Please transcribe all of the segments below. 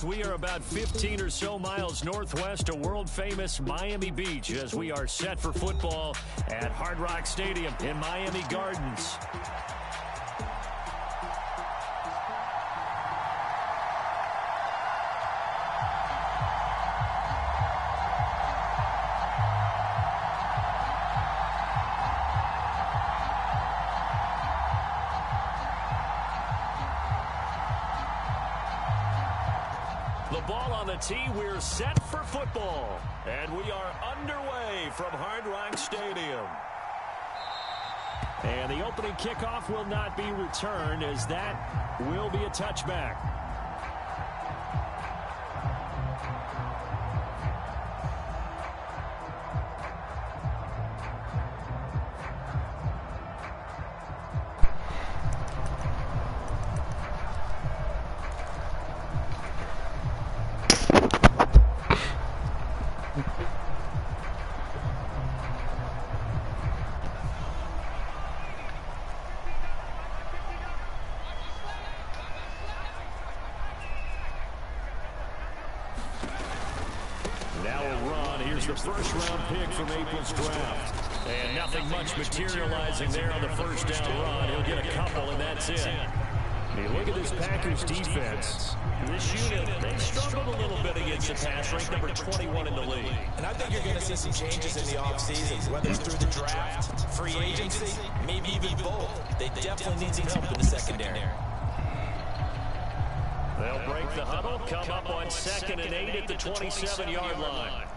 We are about 15 or so miles northwest of world-famous Miami Beach as we are set for football at Hard Rock Stadium in Miami Gardens. The ball on the tee, we're set for football. And we are underway from Hard Rock Stadium. And the opening kickoff will not be returned, as that will be a touchback. Now a run. Here's the first-round pick from April's draft. And nothing much materializing there on the first down run. He'll get a couple, and that's it. Hey, look at this Packers defense. This unit, they struggled a little bit against the pass, ranked number 21 in the league. And I think you're going to see some changes in the offseason, whether it's through the draft, free agency, maybe even both. They definitely need some help in the secondary. They'll break the huddle, come up on 2nd and 8 at the 27-yard line.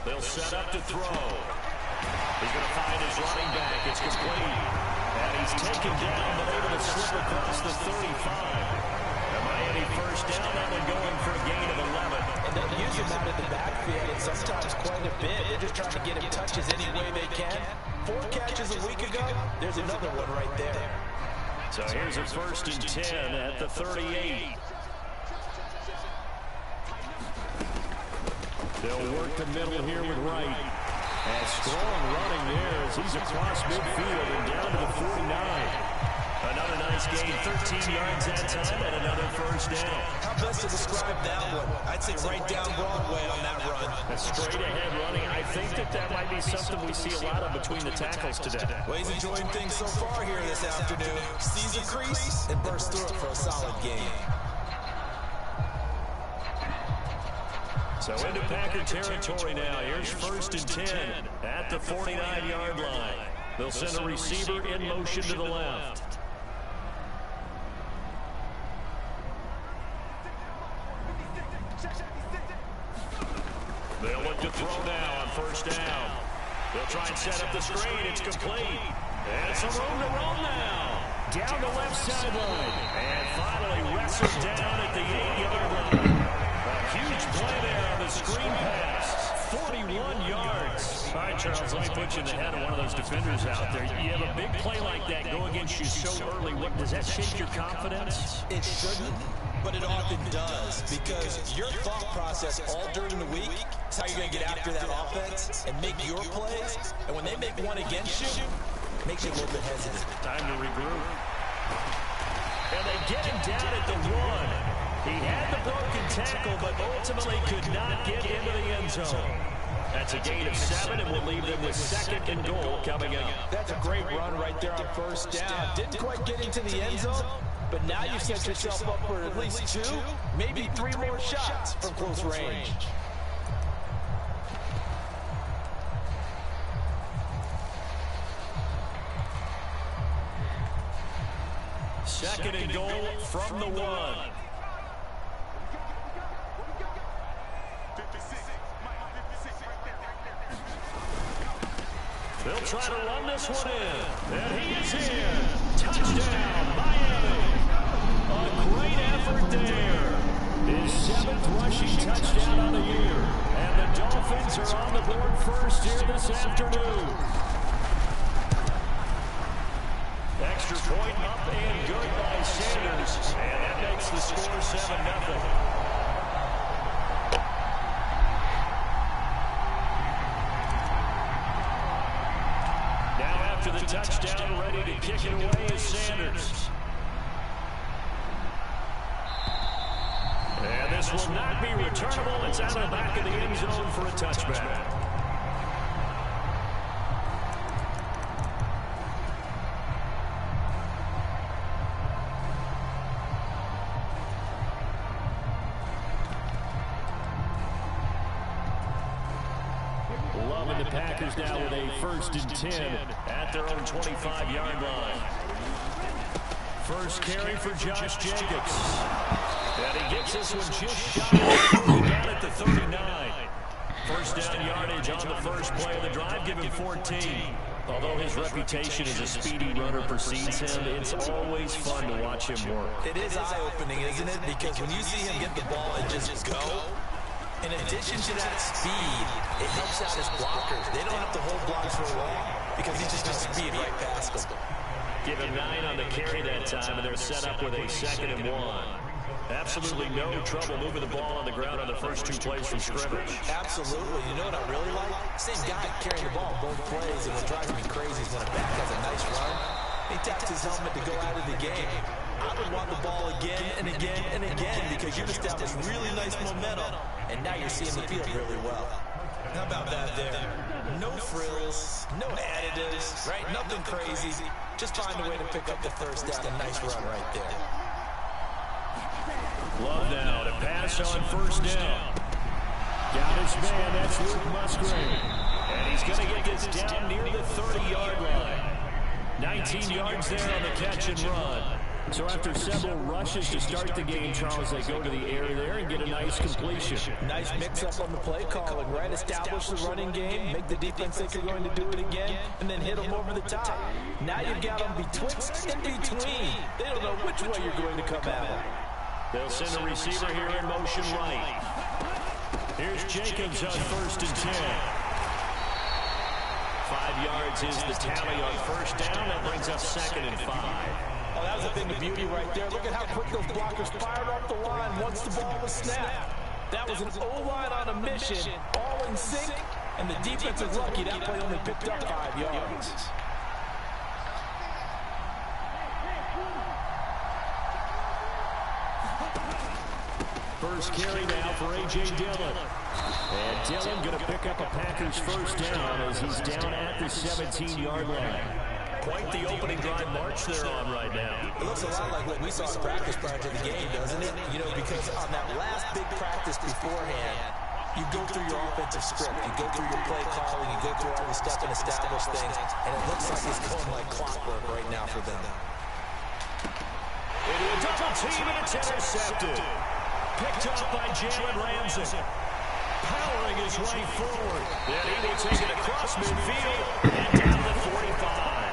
They'll set up to throw. He's going to find his running back. It's complete. And he's taken down, but able to slip across the 35. The Miami first down, that one going for a gain of 11. And they'll use him out of the backfield, and sometimes quite a bit. They're just trying to get him touches any way they can. 4 catches a week ago, there's another one right there. So here's a 1st and 10 at the 38. They'll work the middle here with Wright. And strong running there as he's across midfield and down to the 49. Another nice gain, 13 yards that time, and another first down. How best to describe that one? I'd say right down Broadway on that run. A straight-ahead running. I think that might be something we see a lot of between the tackles today. Well, he's enjoying things so far here this afternoon. Sees a crease and bursts through it for a solid gain. So into Packer territory now. Here's 1st and 10 at the 49-yard line. They'll send a receiver in motion to the left. They'll look to throw now on 1st down. They'll try and set up the screen. It's complete. And some room to roll now. Down the left sideline. And finally wrestled down at the 8-yard line. A huge play there on the screen pass. 41 yards. All right, Charles, let me put you in the head of one of those defenders out there. You have a big play like that go against you so early. What, does that shake your confidence? It shouldn't, but it often does, because your thought process all during the week is how you're going to get after that offense and make your plays. And when they make one against you, it makes you a little bit hesitant. Time to regroup. And they get him down at the 1. He had the broken tackle, but ultimately could not get into the end zone. That's a gain of 7, and we'll leave them with 2nd and goal coming up. That's a great run right there on 1st down. Didn't quite get into the end zone, but now you set yourself up for at least 2, maybe 3 more shots from close range. Second and goal from the 1. They'll try to run this one in. And he is in. Touchdown, Miami. A great effort there. His 7th rushing touchdown on the year. And the Dolphins are on the board first here this afternoon. Extra point up and good by Sanders. And that makes the score 7-0. after the touchdown, ready to kick it away is Sanders. And this will not be returnable. It's out of the back of the end zone for a touchback. Loving the Packers now with a 1st and 10 at their own 25-yard line. First carry for Josh Jacobs. And he gets this one just shy of down at the 39. First down yardage on the first play of the drive, give him 14. Although his reputation as a speedy runner precedes him, it's always fun to watch him work. It is eye-opening, isn't it? Because when you see him get the ball and just go, in addition to that speed, it helps out his blockers. They don't have to hold blocks for long because he's just going to speed right past them. Give him 9 on the carry that time, and they're set up with a 2nd and 1. Absolutely no trouble moving the ball on the ground on the first 2 plays from scrimmage. Absolutely. You know what I really like? Same guy carrying the ball both plays, and what drives me crazy is when a back has a nice run, he taps his helmet to go out of the game. I would want the ball again and again and again because you've established really nice momentum, and now you're seeing the field really well. How about that there? No frills, no additives, right? Nothing crazy. Just find a way to pick up the first down. A nice run right there. Love now to pass on first down. Got his man, that's Luke Musgrave. And he's going to get this down near the 30-yard line. 19 yards there on the catch and run. So after several rushes to start the game, Charles, they go to the air there and get a nice completion. Nice mix-up on the play calling, right? Establish the running game, make the defense think you're going to do it again, and then hit them over the top. Now you've got them betwixt and between. They don't know which way you're going to come at them. They'll send the receiver here in motion right. Here's Jacobs on 1st and 10. 5 yards is the tally on first down. That brings up 2nd and 5. Oh, that was a thing of beauty right there. Look at how quick those blockers fired off the line once the ball was snapped. That was an O-line on a mission, all in sync, and the defense is lucky that play only picked up 5 yards. First carry now for A.J. Dillon. And Dillon going to pick up a Packers first down as he's down at the 17-yard line. Quite the opening drive march they're on right now. It looks a lot like what we saw in practice prior to the game, doesn't it? You know, because on that last big practice beforehand, you go through your offensive script, you go through your play calling, you go through all the stuff and establish things, and it looks like it's going like clockwork right now for them. Into a double team, and it's intercepted. Picked up by Jalen Ramsey. Powering his way forward. Then he will take it across midfield and down to the 45.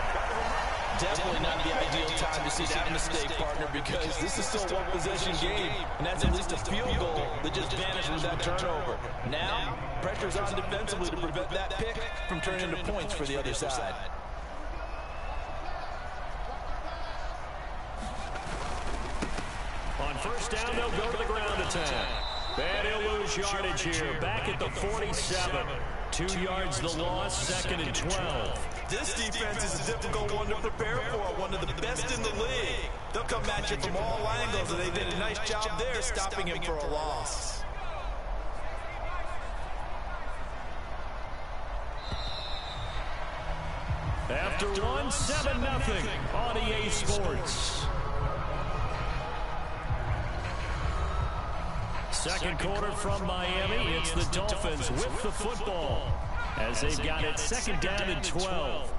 Definitely not the ideal time to see that mistake, partner, because this is still a one-possession game, and that's at least a field goal that just vanished with that turnover. Now, pressure's on defensively to prevent that pick from turning into points for the other side. On first down, they'll go to the ground attack. And he'll lose yardage here, back at the 47. 2 yards the loss, 2nd and 12. This defense is a difficult one to prepare for, one of the best in the league. They'll come at you from all angles, and they did a nice job there stopping him for a loss. After one, 7-0 on EA Sports. Second quarter from Miami. It's the Dolphins with the football as they've got it 2nd down and 12.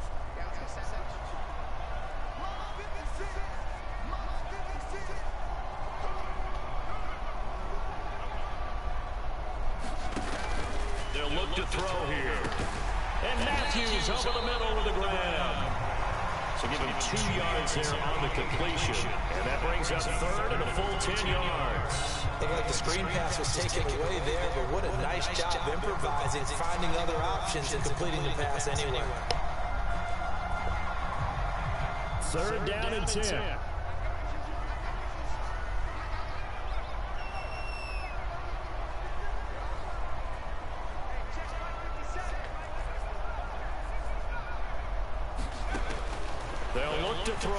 They'll look to throw here. And Matthews over the middle with the grab. So give him 2 yards there on the completion. And that brings up 3rd and a full 10 yards. Looked like the screen pass was taken away there, but what a nice job improvising, finding other options, and completing the pass anyway. 3rd down and 10. They'll look to throw.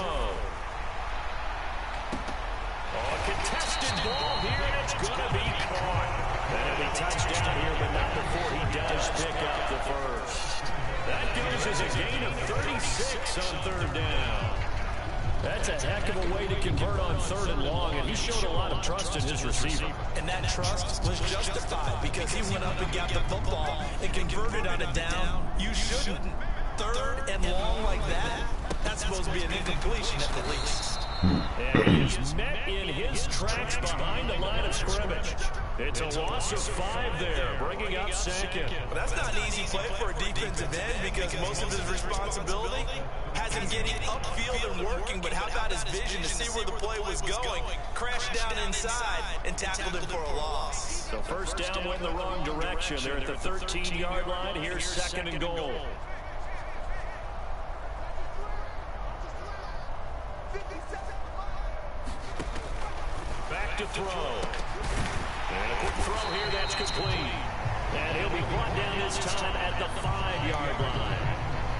Oh, contested ball here, and it's going to be caught. That'll be touchdown here, but not before he does pick up the first. That goes as a gain of 36 on third down. That's a heck of a way to convert on third and long, and he showed a lot of trust in his receiver. And that trust was justified because he went up and got the football and converted on a down. You shouldn't. Third and long like that, that's supposed to be an incompletion at the least. And he is met in his tracks behind the line of scrimmage. It's a loss of 5 there, bringing up second. Well, that's not an easy play for a defensive end because most of his responsibility has him getting upfield and working, but how about his vision to see where the play was going, crashed down inside, and tackled him for a loss. So first down went in the wrong direction. They're at the 13-yard line. Here's second and goal. Back to throw. And a quick throw here, that's complete. And he'll be brought down this time at the 5-yard line.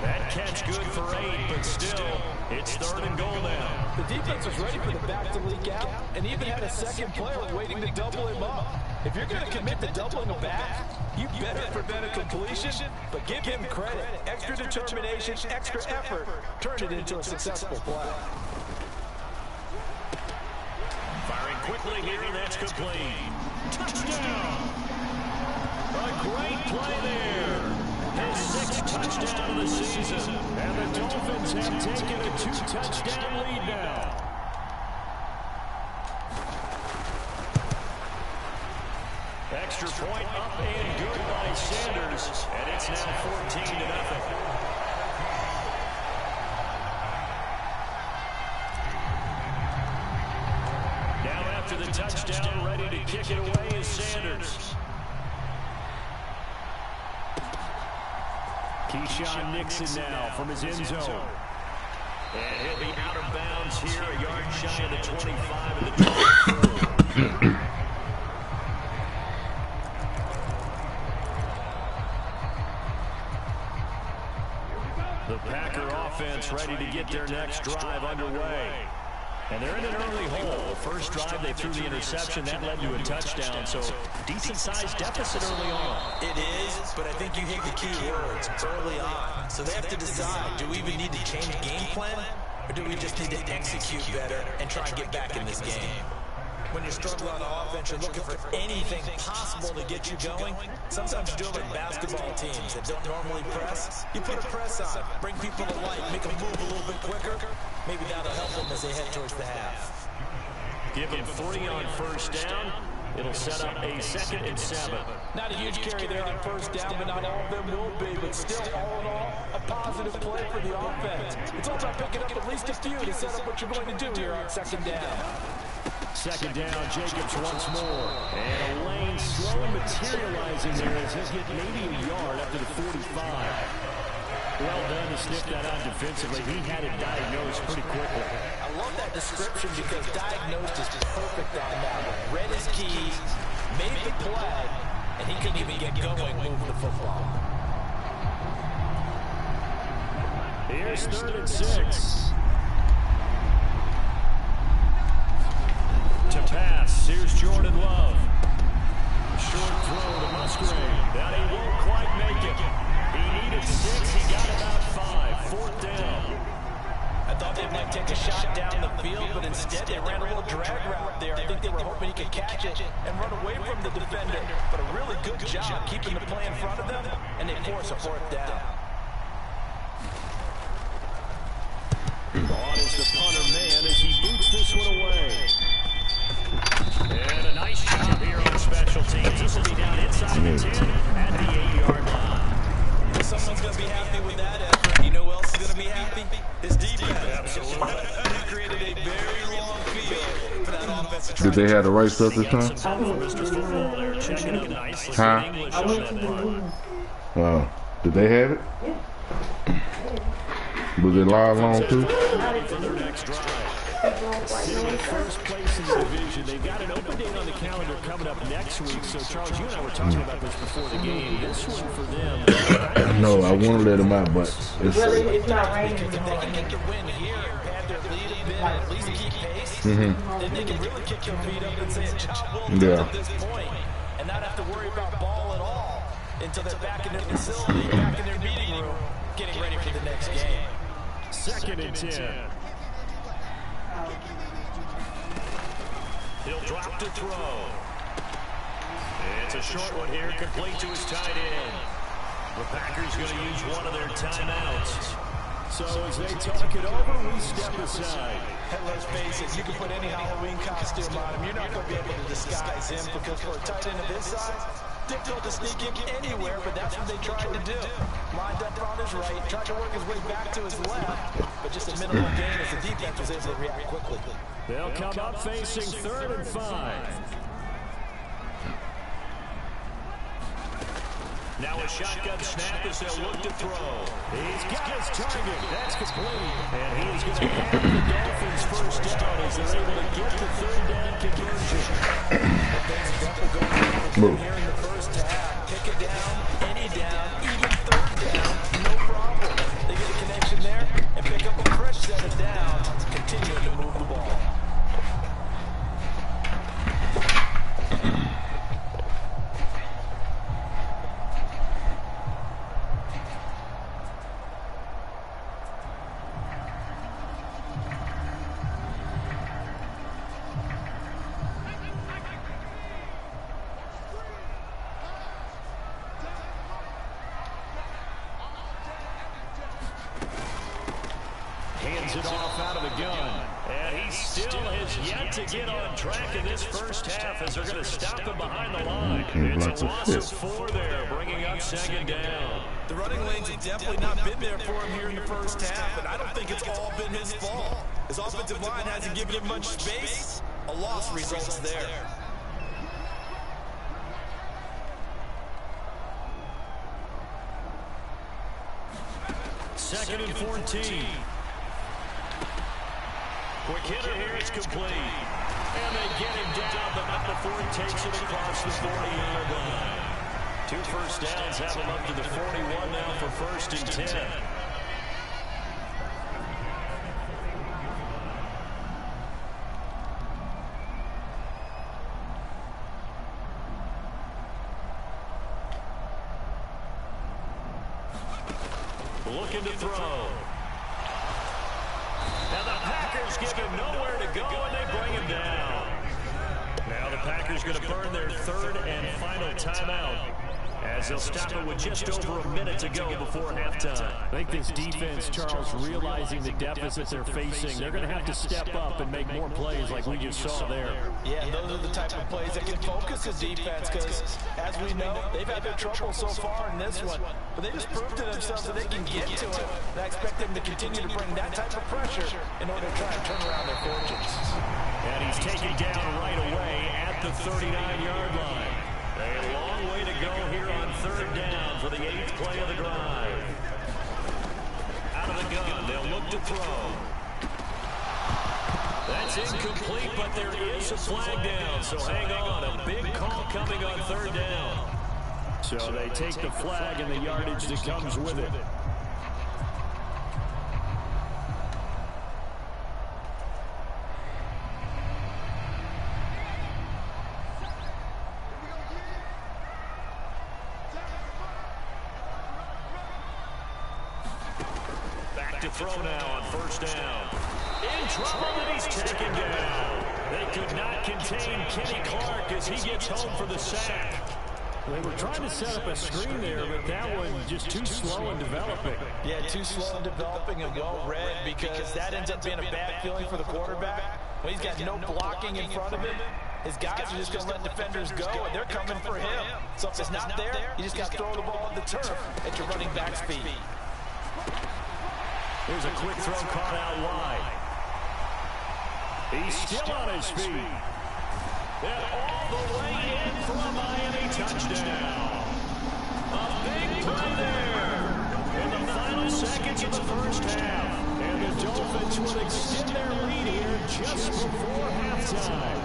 That catch good for 8, but still, it's third and goal now. The defense was ready for the back to leak out and even had a second player waiting to double him up. If you're going to commit to doubling a back, you better prevent a completion, but give him credit. Extra determination, extra effort, turn it into a successful play. Firing quickly here, and that's complete. Touchdown! A great play there. His 6th touchdown of the season. And the Dolphins have taken a 2-touchdown lead now. Extra point up and good by Sanders. And it's now 14-0. After the touchdown, ready to kick it away is Sanders. Keyshawn Nixon now from his end zone. And he'll be out of bounds here, a yard shy of the 25 and the 24. The Packer offense ready to get their next drive underway. And they're in an early hole. First drive, they threw the interception. That led to a touchdown. So, decent-sized deficit early on. It is, but I think you hit the key words, early on. So they have to decide, do we even need to change game plan? Or do we just need to execute better and try and get back in this game? When you're struggling on offense, you're looking for anything possible to get you going. Sometimes you do it like basketball teams that don't normally press. You put a press on, bring people to life, make them move a little bit quicker. Maybe that'll help them as they head towards the half. Give them 3 on first down. It'll set up a 2nd and 7. Not a huge carry there on first down, but not all of them will be. But still, all in all, a positive play for the offense. It's all about picking up at least a few to set up what you're going to do here on second down. Second down, Jacobs once more. And a lane slowly materializing there as he'll get maybe a yard up to the 45. Well done to sniff that out defensively. He had it diagnosed pretty quickly. I love that description because diagnosed is perfect on that one. Read his keys, made the play, and he couldn't even get going moving the football. Here's 3rd and 6. To pass, here's Jordan Love. Short throw to Musgrave. That he won't quite make it. He needed 6, he got about 5. 4th down. I thought they might take a shot down the field, but instead they ran a little drag route there. I think they were hoping he could catch it and run away from the defender. But a really good job keeping the play in front of them, and they force a 4th down. On is the punter man as he boots this one away. And a nice job here on special teams. This will be down inside the 10 at the 8-yard line. Someone's going to be happy with that effort. You know who else is going to be happy? His defense. Absolutely. He created a very long field for that offensive. Did they have the right stuff this time? Huh? Did they have it? Was it live long too? For their next drive. Sitting in first place in the division. They've got an open date on the calendar coming up next week. So, Charles, you and I were talking about this before the game. This one for them. No, I want to let them out, but it's It's not raining. If they can get the win here and pad their lead a bit, or at least keep pace, then they can really kick their feet up and say it's job well done at this point, and not have to worry about ball at all until they're back in their facility, back in their meeting room, getting ready for the next game. 2nd and 10. He'll drop to throw. It's a short one here, complete to his tight end. The Packers going to use one of their timeouts. So as they talk it over, we step aside. And let's face it, you can put any Halloween costume on him. You're not going to be able to disguise him because for a tight end of his size, difficult to sneak him anywhere, but that's what they tried to do. Lined up on his right, tried to work his way back to his left, but just a minimal gain as the defense was able to react quickly. They'll come up facing 3rd and 5. Now a shotgun snap as they'll look to throw. He's got his target. That's complete. And he's going to have the Dolphins first down as they're able to get the 3rd down conversion. Move. Here in the first half, pick it down, any down, even 3rd down, no problem. They get a connection there and pick up a fresh set of downs, continuing to move the ball. Hands it off out of the gun. And he still has yet to get on track in this first half as they're going to stop him behind the line. It's a loss of 4 there, bringing up 2nd down. The running lanes have definitely not been there for him here in the first half, and I don't think it's all been his fault. His offensive line hasn't given him much space. A loss results there. Second and 14. Quick hitter here, it's complete. And they get him down, but not before he takes it across the 40-yard line. 2 first downs have him up to the 41 now for 1st and 10. Looking to throw. Now the Packers give him nowhere to go, and they bring him down. Now the Packers going to burn their 3rd and final timeout as they'll stop it with just over a minute to go before halftime. I think this defense, Charles, realizing the deficits they're facing, they're going to have to step up and make more plays like we just saw there. Yeah, those are the type of plays that can focus the defense because, as we know, they've had their trouble so far in this one. But they just proved to themselves that they can get to it. And I expect them to continue to bring that type of pressure in order to try and turn around their fortunes. And he's taken down right away at the 39-yard line. A long way to go here on 3rd down for the 8th play of the drive. Out of the gun, they'll look to throw. That's incomplete, but there is a flag down, so hang on. A big call coming on 3rd down. So they take the flag and the yardage that comes with it. To throw now on 1st down. In trouble, and he's taken down. They could not contain Kenny Clark as he gets home for the sack. They were trying to set up a screen there, but that one just too slow in developing. Yeah, too slow in developing and well read because that ends up being a bad feeling for the quarterback. When he's got no blocking in front of him, his guys are just going to let defenders go, and they're coming for him. So if it's not there, you just got to throw the ball at the turf at your running back speed. Here's a quick throw caught out wide. He's still on his feet. And all the way in for a Miami touchdown. A big play there in the final seconds of the first half. And the Dolphins will extend their lead here just before halftime.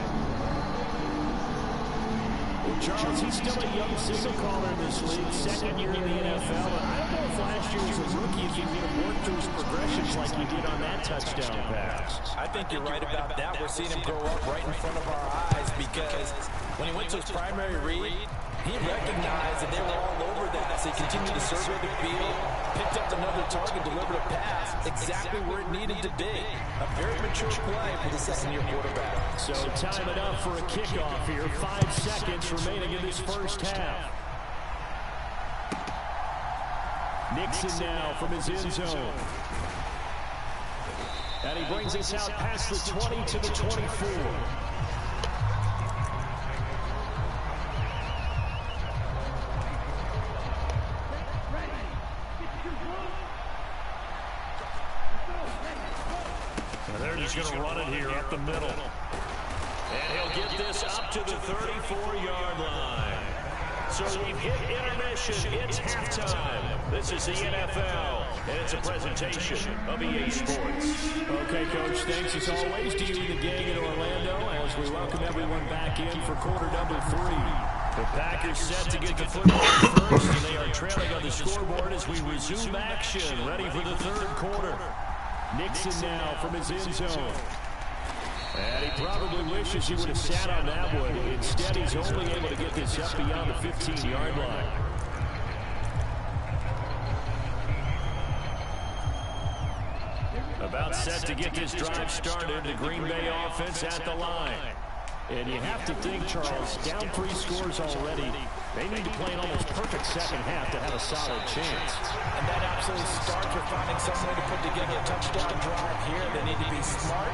Well, Charles, he's still a young signal caller in this league, second year in the NFL. And I don't know if last year as a rookie, if he would have worked through his progressions like he did on that touchdown pass. I think you're right about that. We're seeing him grow up right in front of our eyes because when he went to his primary read, he recognized that they were all over that, so he continued to survey the field, picked up another target, delivered a pass, exactly where it needed to be. A very mature play for the second-year quarterback. So time it up for a kickoff here. 5 seconds remaining in this first half. Nixon now from his end zone. And he brings us out past the 20 to the 24. He's going to run it here up the middle. And he'll get this up to the 34-yard line. So we've hit intermission. It's halftime. This is the NFL, and it's a presentation of EA Sports. Okay, Coach, thanks as always to you and the gang in Orlando as we welcome everyone back in for quarter number 3. The Packers set to get the football first, and they are trailing on the scoreboard as we resume action, ready for the third quarter. Nixon now from his end zone. And he probably wishes he would have sat on that one. Instead, he's only able to get this up beyond the 15-yard line. About set to get this drive started. The Green Bay offense at the line. And you have to think, Charles, down 3 scores already. They need to play an almost perfect second half to have a solid chance. And that absolutely starts with finding some way to put together a touchdown drive here. They need to be smart,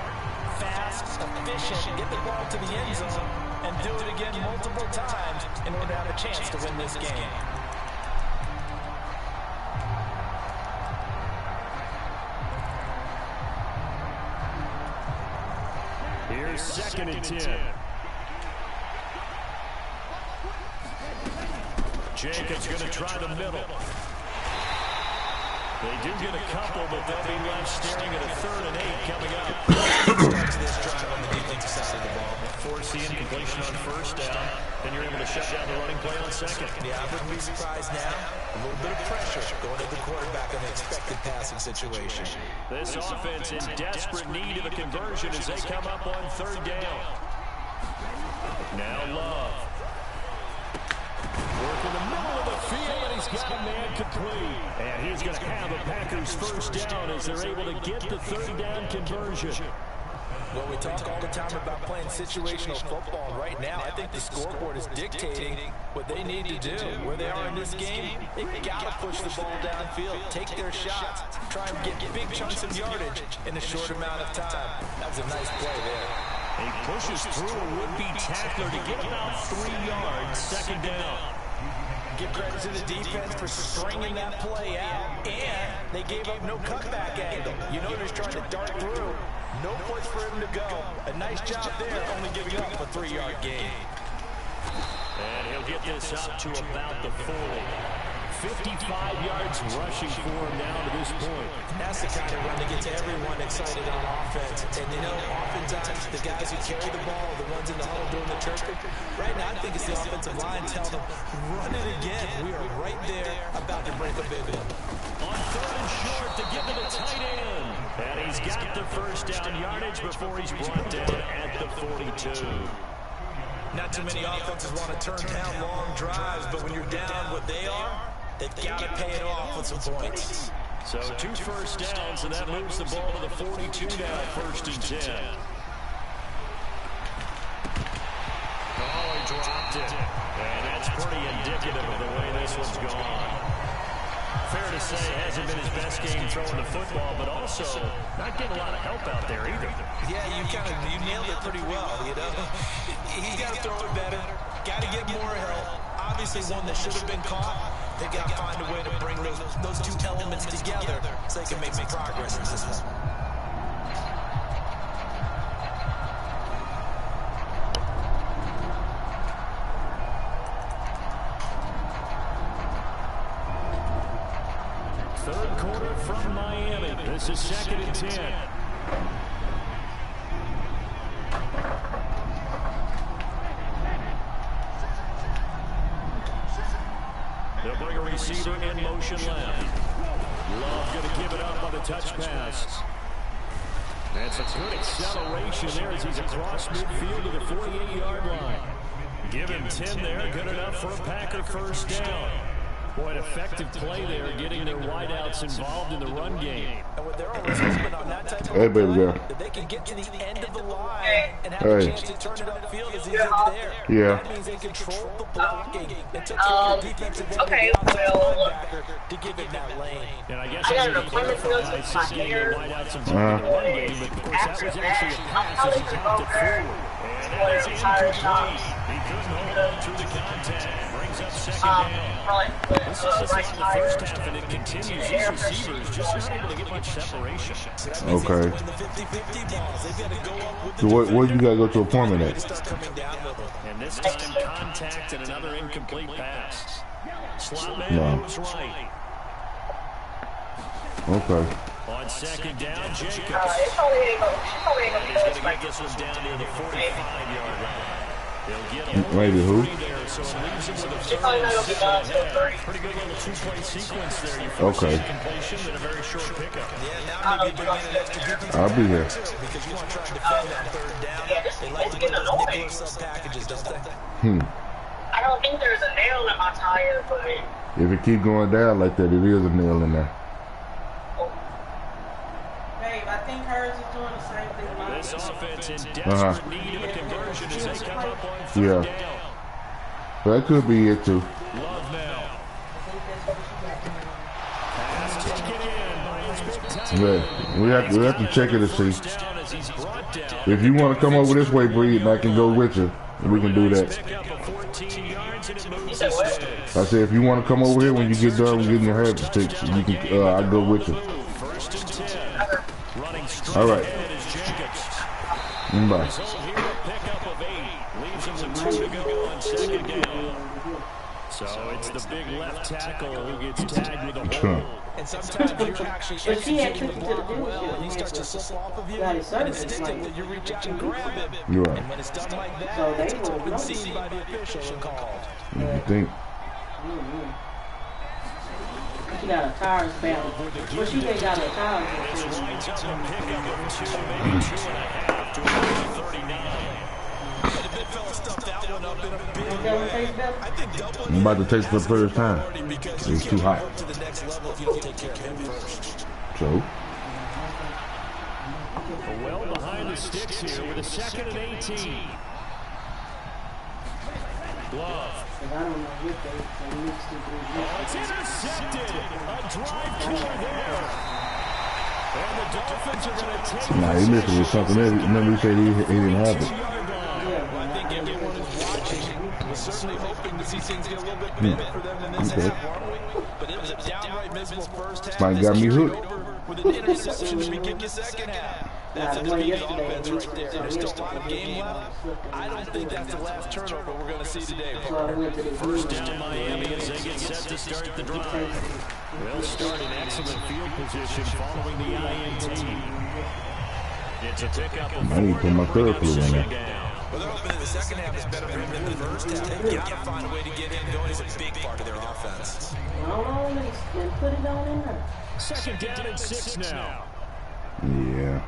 fast, efficient, get the ball to the end zone, and do it again multiple times in order to have a chance to win this game. Here's 2nd and 10. Jacobs going to try the middle. They do get a couple, but they'll be left staring at a 3rd and 8 coming up. Starts this drive on the defensive side of the ball. Force the incompletion on first down, then you're able to shut down the running play on second. Yeah, I wouldn't be surprised now. A little bit of pressure going to the quarterback on the expected passing situation. This offense in desperate need of a conversion as they come up on 3rd down. Now Love. Work in the middle of the field, and he's got a man complete. And he's going to have a Packers first down as they're able to get the 3rd down conversion. Well, we talk all the time about playing situational football. Right now, I think the scoreboard is dictating what they need to do. Where they are in this game, they've got to push the ball downfield, take their shots, try and get big chunks of yardage in a short amount of time. That was a nice play there. He pushes through a would-be tackler to get about 3 yards, 2nd down. Give credit to the defense for stringing that play out, and they gave up no cutback angle. You know they're trying to dart through. No place for him to go. A nice job there, only giving up a 3-yard gain. And he'll get this up to about the 40. 55 yards rushing for him now to this point. That's the kind of run that gets everyone excited on offense. And, you know, oftentimes the guys who carry the ball are the ones in the huddle doing the chirping. Right now, I think it's the offensive line telling them, run it again. We are right there about to break a big one. On 3rd and short to give to the tight end. And he's got the first down yardage before he's brought down at the 42. Not too many offenses want to turn down long drives, but when you're down what they are, they've got to pay it off with some points. So 2 first downs, and that moves the ball to the 42 now, 1st and 10. Oh, he dropped it. And that's pretty indicative of the way this one's gone. Fair to say, hasn't been his best game throwing the football, but also not getting a lot of help out there either. Yeah, you nailed it pretty well, you know. He's got to throw it better. Got to get more help. Obviously one that should have been caught. They've got to find a way to bring those 2 elements together so they can make some progress in this one. Third quarter from Miami. This is 2nd and 10. receiver in motion left. Love going to give it up on the touch pass. That's a good acceleration there as he's across midfield to the 48-yard line. Give him 10 there, good enough for a Packer first down. Boy, an effective play there, getting their wideouts involved in the run game. And with their always hoping on that type of play, that they can get to the end of the line and have a chance to turn it upfield as he did there. Yeah. That means they control the blocking and took care of the defensive end okay, of the outside well, linebacker to give it that lane. And I guess I got an appointment to go to my hair. wideouts involved in the run game, but of course that was actually a pass as he popped it forward. And that is incomplete. He couldn't hold on through the contact. Brings up second down. This is just like the first half, and it continues. These receivers just not able to get much separation. Okay. So what you gotta go to appointment at? And this time, contact and another incomplete pass. Slot man moves right. Okay. On second down, Jacobs. It's probably going to He's going to get this one down near the 45-yard line. They'll get Maybe who? there, so it leaves him with a third and 7 ahead. Pretty good little two-play sequence there. Your first completion and a very short pickup. Yeah, now maybe bring in an extra defensive I'll be here. because you want to try to defend that third down. They like to get those nickel sub packages, don't they? I don't think there's a nail in my tire, but If it keep going down like that, it is a nail in there. Babe, I think hers is doing the same thing. This offense in desperate need of a conversion as they come up on third down. That could be it too. Love now. Pass taken in by his big tight end. Yeah, we have to check it to see. Down as he's brought down. If you want to come over this way, Breed, and I can go with you, we can do that. Pick up a 14 yards and it moves the sticks. I said, if you want to come over here when you get done with getting your hair fixed, you can. I'll go with you. First and 10. Running straight All right. ahead is Jacobs. Bye. So here a pickup of 8. Leaves him with 2 to go on second down. So it's the big left tackle who gets tagged with a hole. And sometimes you're actually executing the block well, and he starts to slip off of you, and instinctively you reach out and grab him. You're right. And when it's done like that, it's been seen by the officials and called. You think? She got her tires bound. Well, she ain't got her tires bound. This winds up a pickup of 2, maybe 2.5 to about 39. And the big fella stuffed that one up in a big way. I think Dublin I'm about to taste it for the first time. It's too hot. to the next level if you don't take care of him first. So, Well behind the sticks here with a second and 18. Love. I don't know what they mixed it with. It's intercepted. A drive killer there. And the Dolphins are going to take nah, he missed it with something else. Remember he said he didn't have it. I think everyone is watching. Was certainly hoping to see things get a little bit better for them in this half, weren't we? But it was a downright miserable first half. Mike got me hooked. With an interception to begin the second half. That's a defeated offense right there. There's still a lot of game left. I don't think that's the last turnover we're going to see today. First down Miami as they get set to start the drive. They'll start in excellent field position following the INT. It's a pickup of 4. I need to put my third clue in there. Well, they're hoping that the second half is better for him than the first half. They've got to find a way to get him going. He's a big part of their offense. And put it on in there. Second down and 6 now. Yeah.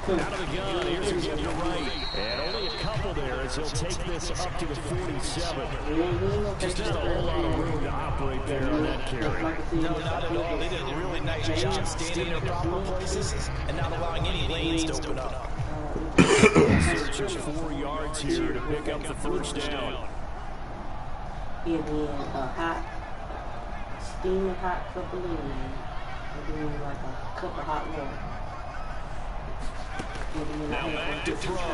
Out of the gun, here's a get to right. And only a couple there as he'll take this up to the 47. Just not a whole lot of room to operate there on that carry. No, not at all. They did a really nice job standing in their proper places and not allowing any lanes to open up. Searchers 4 yards here to pick up the first down. And then a hot, steaming hot cup of lemonade. And then like a cup of hot water. Now back to throw. Well,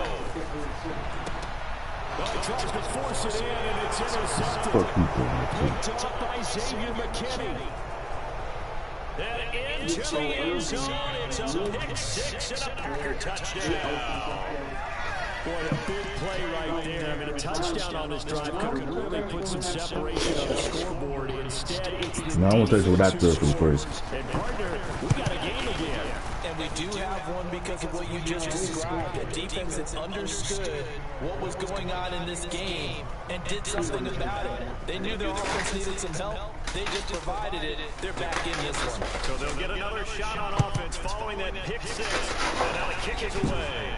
he tries to force it in, and it's intercepted. Fuck you, boy. Picked up by Xavier McKinney. And into the end zone, it's a pick 6 and a Packer touchdown. Boy, a big play right there. I mean, a touchdown on this drive could really put some separation on the scoreboard. Instead, it's this Now I want to take some of that stuff from first. And partner, we got a game again. And we do have one because of what you just described. A defense that understood what was going on in this game and did something about it. They knew their offense needed some help. They just provided it. They're back in this one. So they'll get another shot on offense following that pick six. And now the kick is away.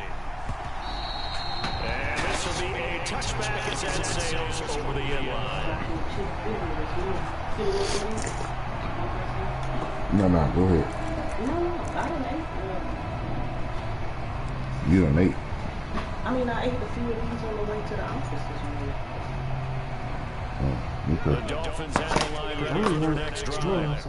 And this will be a touchback as that sails over the end line. No, go ahead. No, I didn't eat. You done ate. I mean, I ate a few of these on the way to the office this morning. The Dolphins have the line ready for their next drive.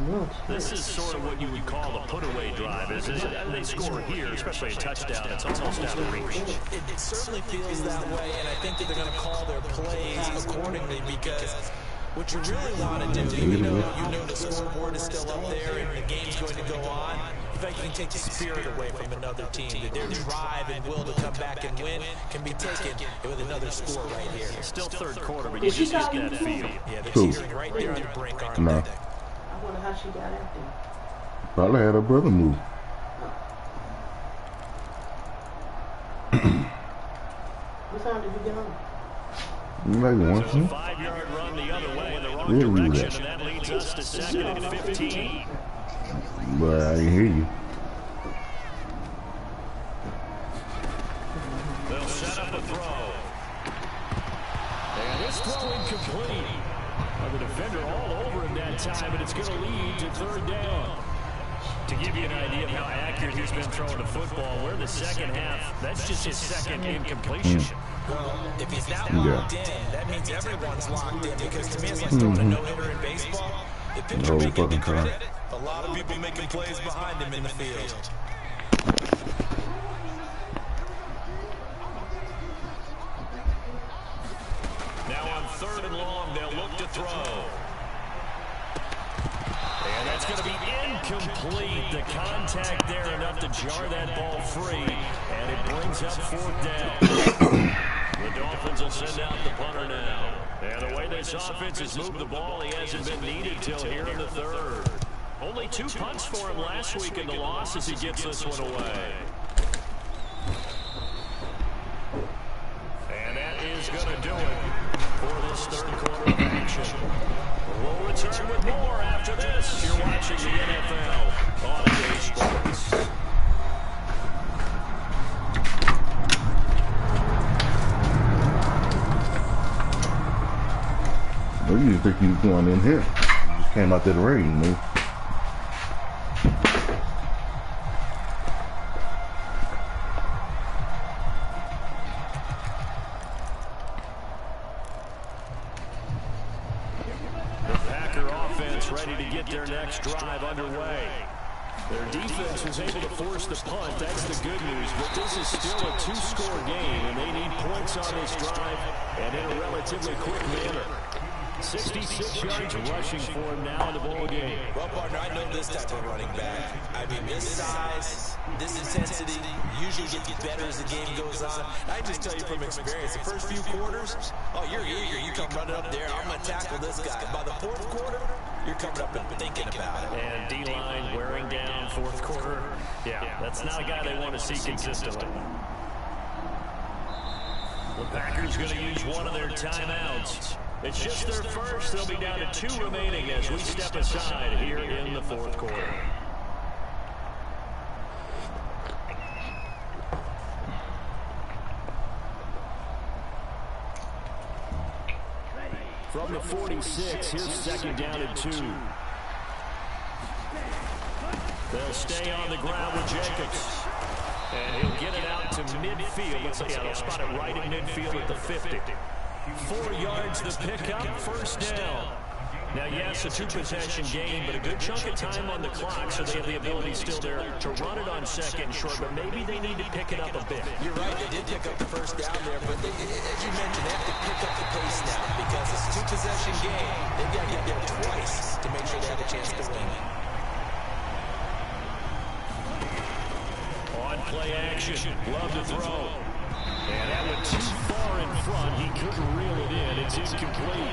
This is sort of what you would call a put-away drive, isn't it? They score here, especially a touchdown. It's almost out of reach. It certainly feels that way, and I think that they're going to call their plays accordingly because what you really want to do, you know the scoreboard is still up there and the game's going to go on. In fact, you can take the spirit away from another team. That their drive and will to come back and win can be taken with another score right here. Still third quarter, but you just get that feel. Yeah, they're cheering right there on the brink, aren't they? No. I wonder how she got out there. Probably had her brother move. What time did you get home? Maybe once. So a 5-yard run the other way in the wrong direction, and that leads us to 2nd and 15. But I can hear you. They'll set up a throw. And this throw incomplete. The defender all over him that time, but it's going to lead to 3rd down. To give you an idea of how accurate he's been throwing the football, we're in the second half. That's just his 2nd incompletion. Well, if he's not locked in, that means everyone's locked in because to me it's like throwing a no-hitter in baseball. The pitcher making the credit, a lot of people making plays behind him in the field. Now on 3rd and long, they'll look to throw. And that's going to be incomplete. The contact there enough to jar that ball free. And it brings up 4th down. The Dolphins will send out the punter now. And the way this offense has moved the ball, he hasn't been needed till here in the 3rd. Only 2 punts for him last week in the loss as he gets this one away. And that is going to do it for this 3rd quarter of action. We'll return with more after this. You're watching the NFL on EA Sports. Well, you didn't think you was going in here. You just came out that rain, man. The Packer offense ready to get their next drive underway. Their defense was able to force the punt. That's the good news. But this is still a 2-score game, and they need points on this drive and in a relatively quick manner. 66 yards rushing for him now in the ball game. Well, partner, I know this type of running back. I mean, this size, this intensity usually gets better as the game goes on. I just tell you from experience, the first few quarters, oh, you're eager. You come running up there, I'm going to tackle this guy. By the 4th quarter, you're coming up and thinking about it. And D-line wearing down 4th quarter. Yeah, that's not a guy they want to see consistently. The Packers going to use one of their timeouts. It's just their first. They'll be down to 2 remaining as we step aside here in the 4th quarter. From the 46, here's 2nd down and 2. They'll stay on the ground with Jacobs. And he'll get it out to midfield. Let's see, they'll spot it right in midfield at the 50. 4 yards the pickup, 1st down. Now, yes, a 2-possession game, but a good chunk of time on the clock, so they have the ability still there to run it on 2nd and short, but maybe they need to pick it up a bit. You're right, they did pick up the 1st down there, but they, as you mentioned, they have to pick up the pace now because it's a 2-possession game. They've got to get there twice to make sure they have a chance to win. On play action, love to throw. And that went too far in front. He couldn't reel it in. It's incomplete.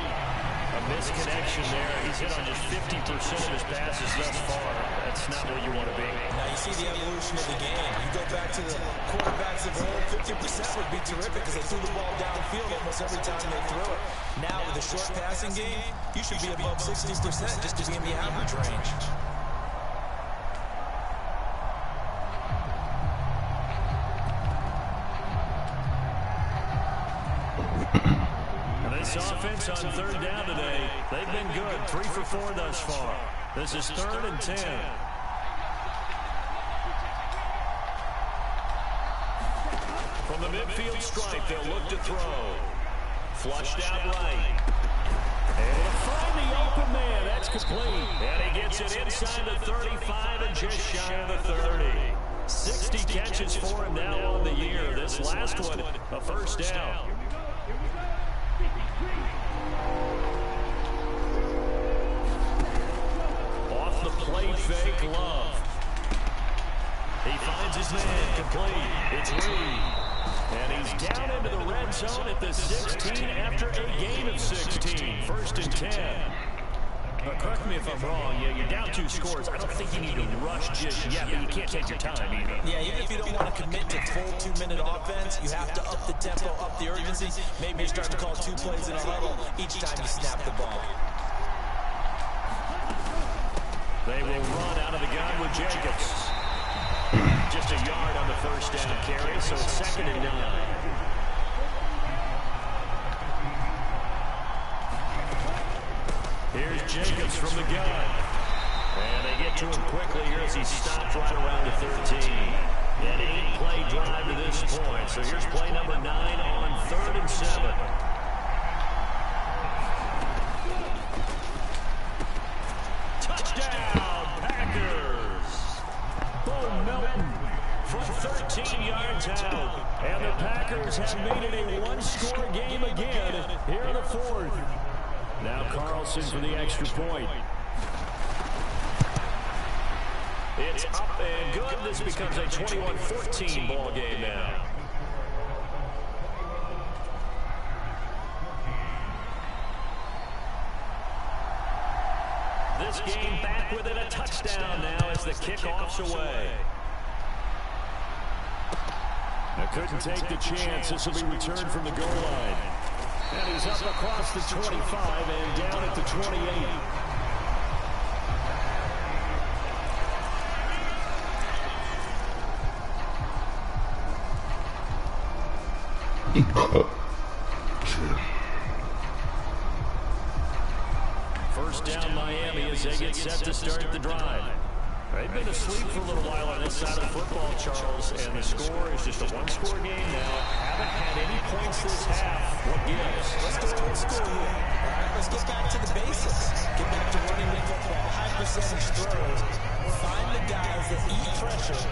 A misconnection there. He's hit on just 50% of his passes thus far. That's That's not where you want to be. Now you see the evolution of the game. You go back to the quarterbacks of old, 50% would be terrific because they threw the ball downfield almost every time they threw it. Now with the short passing game, you should be above 60% just to be in the average range. This offense on third down today, they've been good. 3 for 4 thus far. This is 3rd and 10. From the midfield stripe, they'll look to throw. Flushed out right. And to find the open man, that's complete. And he gets it inside the 35 and just shy of the 30. 60 catches for him now on the year. This last one, a first down. Off the play fake, Love. He finds his man, complete. It's Reed. And he's down into the red zone at the 16 after a gain of 16. 1st and 10. Correct me if I'm wrong. Yeah, you're down 2 scores. I don't think you need to rush just yet, but you can't take your time either. Yeah, even if you don't want to commit to full 2-minute offense, you have to up the tempo, up the urgency. Maybe you start to call 2 plays in a huddle each time you snap the ball. They will run out of the gun with Jacobs. Just a yard on the first down carry, so it's 2nd and 9. Here's Jacobs from the gun. And they get to him quickly here as he stopped right around the 13. An 8-play drive to this point. So here's play number 9 on 3rd and 7. Touchdown, Packers! Boom, Milton from 13 yards out. And the Packers have made it a 1-score game again here in the 4th. Now Carlson for the extra point. It's up and good. This becomes a 21-14 ball game now. This game back within a touchdown now as the kickoff's away. Now couldn't take the chance. This will be returned from the goal line. And he's up across the 25 and down at the 28. First down Miami as they get set to start the drive. They've been asleep for a little while on this side of football, Charles, and the score is just a 1-score game now. Haven't had any points this half. What gives? Let's go old school here. All right, let's get back to the basics. Get back to running the football, high percentage throws. Find the guys that eat pressure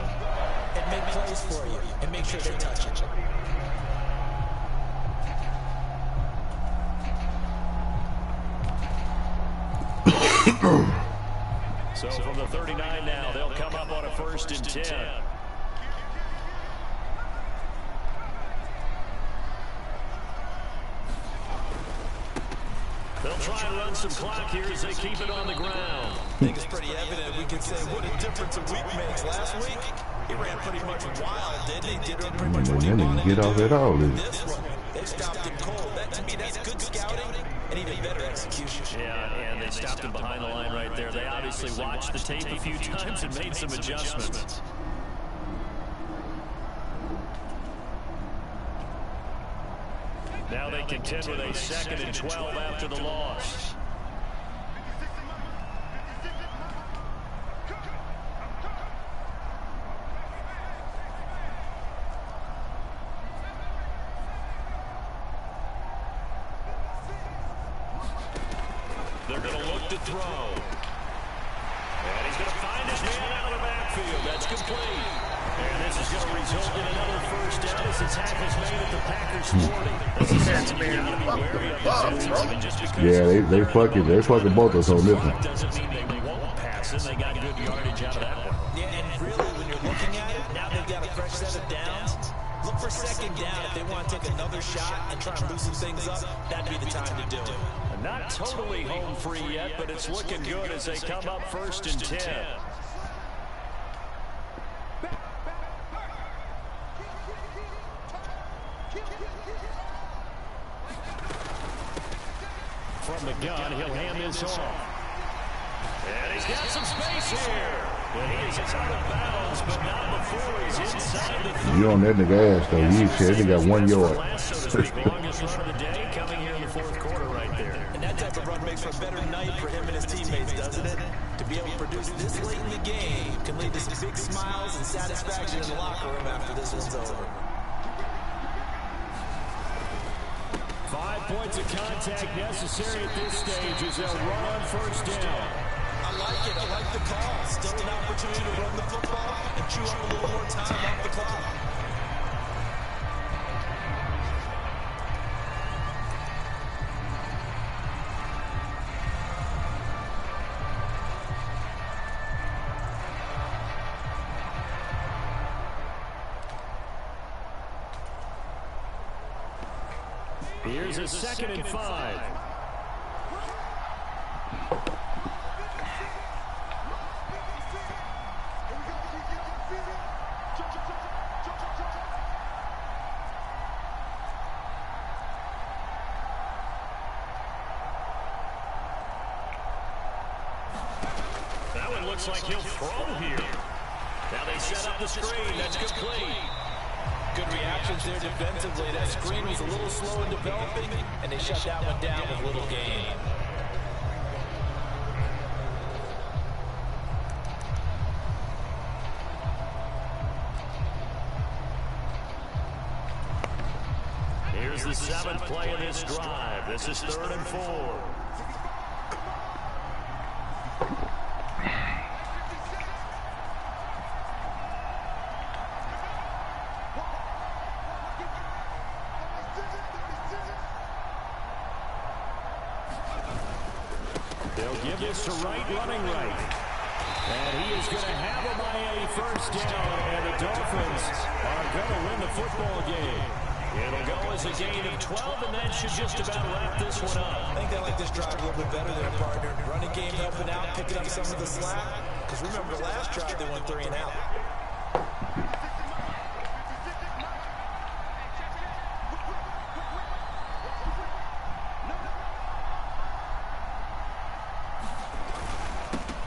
and make plays for you and make sure they touch it. So from the 39 now, they'll come up on a 1st and 10. They'll try and run some clock here as they keep it on the ground. I think it's pretty evident. We can say what a difference a week makes. Last week, he ran pretty much wild, didn't he? Did pretty much what he wanted to do. This one, they stopped him cold. That, to me, that's good scouting and even better execution. Yeah, and they stopped him behind the line right there. They obviously watched the tape a few times and made some adjustments. Now they contend with a 2nd and 12 after the loss. They're going to look to throw. And he's going to find his man out of the backfield. That's complete. And this is going to result in another first down as the tackle's made at the Packers 40. This is something you got to be wary of. Yeah, they fucking both us on this one. Doesn't mean they won't pass it. They got good yardage out of that one. Yeah, and really, when you're looking at it, now they've got a fresh set of downs. Look for 2nd down if they want to take another shot and try and loosen things up. That'd be the time to do it. Not totally home free yet, but it's looking good as they come up 1st and 10. he'll hand this off. And he's got some space here. And he is out of bounds, but not before he's inside the 30. You on that nigga ass, though. You said he got 1 yard. So to speak, longest run of the day coming here in the fourth quarter right there. And that type of run makes for a better night for him and his teammates, doesn't it? To be able to produce this late in the game can lead to some big smiles and satisfaction in the locker room after this one's over. 5 points of contact necessary at this stage as they'll run on first down. I like it. I like the call. Still an opportunity to run the football and chew up a little more time off the clock. Here's a 2nd and 5. That one looks like he'll throw here. Now they set up the screen. That's complete. Good reactions there defensively. That screen was a little slow in developing, and they shut that one down with little gain. Here's the 7th play of this drive. This is 3rd and 4. They'll give this to Wright running right. And he is going to have a Miami first down. And the Dolphins are going to win the football game. It'll go as a gain of 12, and that should just about wrap this one up. I think they like this drive a little bit better there, partner. Running game helping out, picking up some of the slack. Because remember, the last drive they went 3 and out.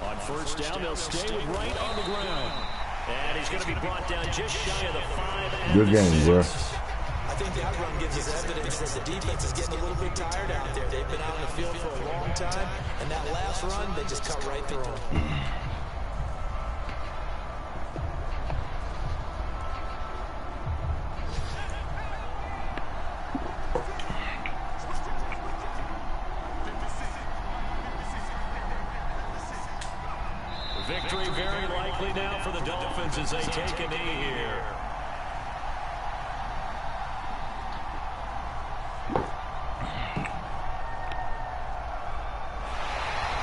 On first down, they'll stay with Wright on the ground. And he's going to be brought down just shy of the 5. Good game, bro. I think that run gives us evidence that the defense is getting a little bit tired out there. They've been out in the field for a long time, and that last run, they just cut right through them. Victory very likely now for the Dolphins as they take a knee here.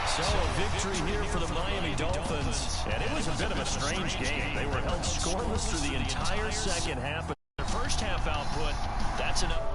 So a victory here for the Miami Dolphins. And it was a bit of a strange game. They were held scoreless through the entire second half. But their first half output, that's enough.